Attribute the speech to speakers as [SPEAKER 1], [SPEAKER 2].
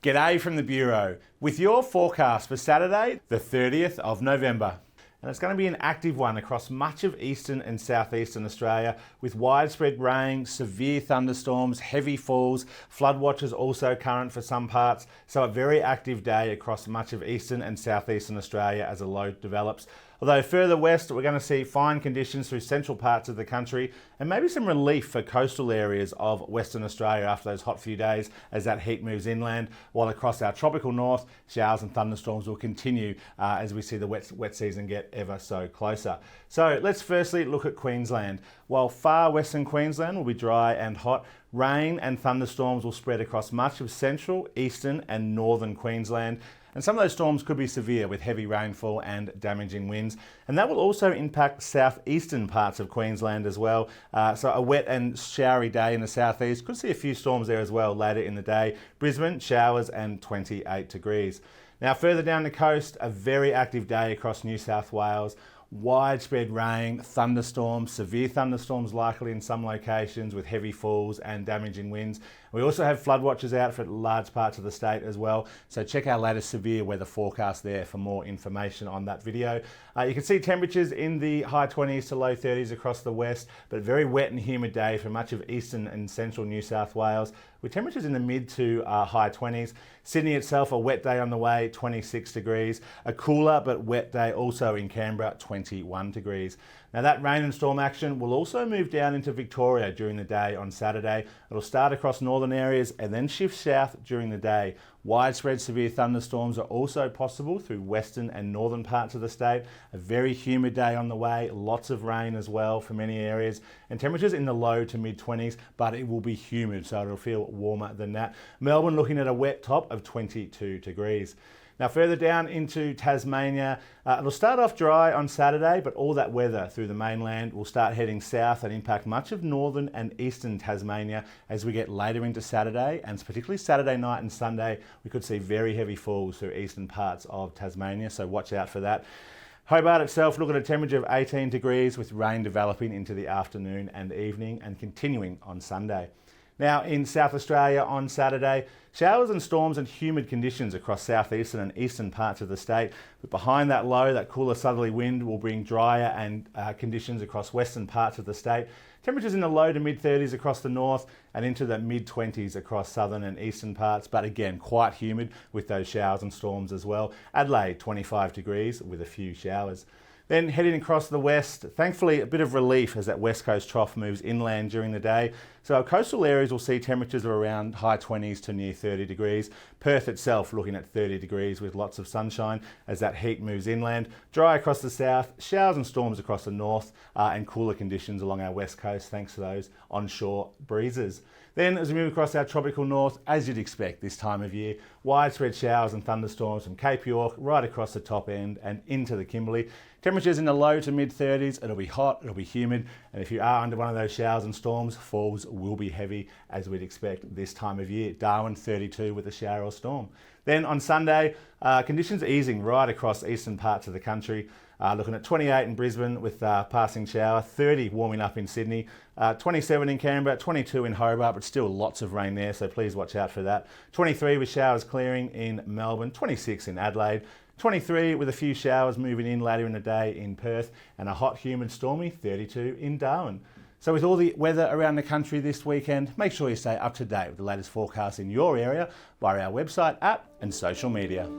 [SPEAKER 1] G'day from the Bureau with your forecast for Saturday, the 30th of November. And it's going to be an active one across much of eastern and southeastern Australia with widespread rain, severe thunderstorms, heavy falls, flood watches also current for some parts. So a very active day across much of eastern and southeastern Australia as a low develops. Although further west, we're going to see fine conditions through central parts of the country and maybe some relief for coastal areas of Western Australia after those hot few days as that heat moves inland, while across our tropical north, showers and thunderstorms will continue as we see the wet season get ever so closer. So let's firstly look at Queensland. While far western Queensland will be dry and hot, rain and thunderstorms will spread across much of central, eastern and northern Queensland. And some of those storms could be severe with heavy rainfall and damaging winds. And that will also impact southeastern parts of Queensland as well. So a wet and showery day in the southeast. Could see a few storms there as well later in the day. Brisbane, showers and 28 degrees. Now further down the coast, a very active day across New South Wales. Widespread rain, thunderstorms, severe thunderstorms likely in some locations with heavy falls and damaging winds. We also have flood watches out for large parts of the state as well. So check our latest severe weather forecast there for more information on that video. You can see temperatures in the high 20s to low 30s across the west, but a very wet and humid day for much of eastern and central New South Wales with temperatures in the mid to high 20s. Sydney itself, a wet day on the way, 26 degrees. A cooler but wet day also in Canberra, 21 degrees. Now that rain and storm action will also move down into Victoria during the day on Saturday. It'll start across northern areas and then shift south during the day. Widespread severe thunderstorms are also possible through western and northern parts of the state. A very humid day on the way, lots of rain as well for many areas, and temperatures in the low to mid 20s, but it will be humid, so it'll feel warmer than that. Melbourne looking at a wet top of 22 degrees. Now further down into Tasmania, it'll start off dry on Saturday, but all that weather through the mainland will start heading south and impact much of northern and eastern Tasmania as we get later into Saturday, and particularly Saturday night and Sunday, we could see very heavy falls through eastern parts of Tasmania, so watch out for that. Hobart itself, look at a temperature of 18 degrees with rain developing into the afternoon and evening and continuing on Sunday. Now in South Australia on Saturday, showers and storms and humid conditions across southeastern and eastern parts of the state. But behind that low, that cooler southerly wind will bring drier and conditions across western parts of the state. Temperatures in the low to mid 30s across the north and into the mid 20s across southern and eastern parts. But again, quite humid with those showers and storms as well. Adelaide, 25 degrees with a few showers. Then heading across the west, thankfully a bit of relief as that west coast trough moves inland during the day. So our coastal areas will see temperatures of around high 20s to near 30 degrees. Perth itself looking at 30 degrees with lots of sunshine as that heat moves inland. Dry across the south, showers and storms across the north and cooler conditions along our west coast thanks to those onshore breezes. Then as we move across our tropical north, as you'd expect this time of year, widespread showers and thunderstorms from Cape York right across the top end and into the Kimberley. Temperatures in the low to mid 30s, it'll be hot, it'll be humid, and if you are under one of those showers and storms, falls will be heavy as we'd expect this time of year. Darwin 32 with a shower or storm. Then on Sunday, conditions easing right across eastern parts of the country. Looking at 28 in Brisbane with passing shower, 30 warming up in Sydney, 27 in Canberra, 22 in Hobart, but still lots of rain there, so please watch out for that. 23 with showers clearing in Melbourne, 26 in Adelaide, 23 with a few showers moving in later in the day in Perth, and a hot, humid, stormy 32 in Darwin. So with all the weather around the country this weekend, make sure you stay up to date with the latest forecasts in your area via our website, app and social media.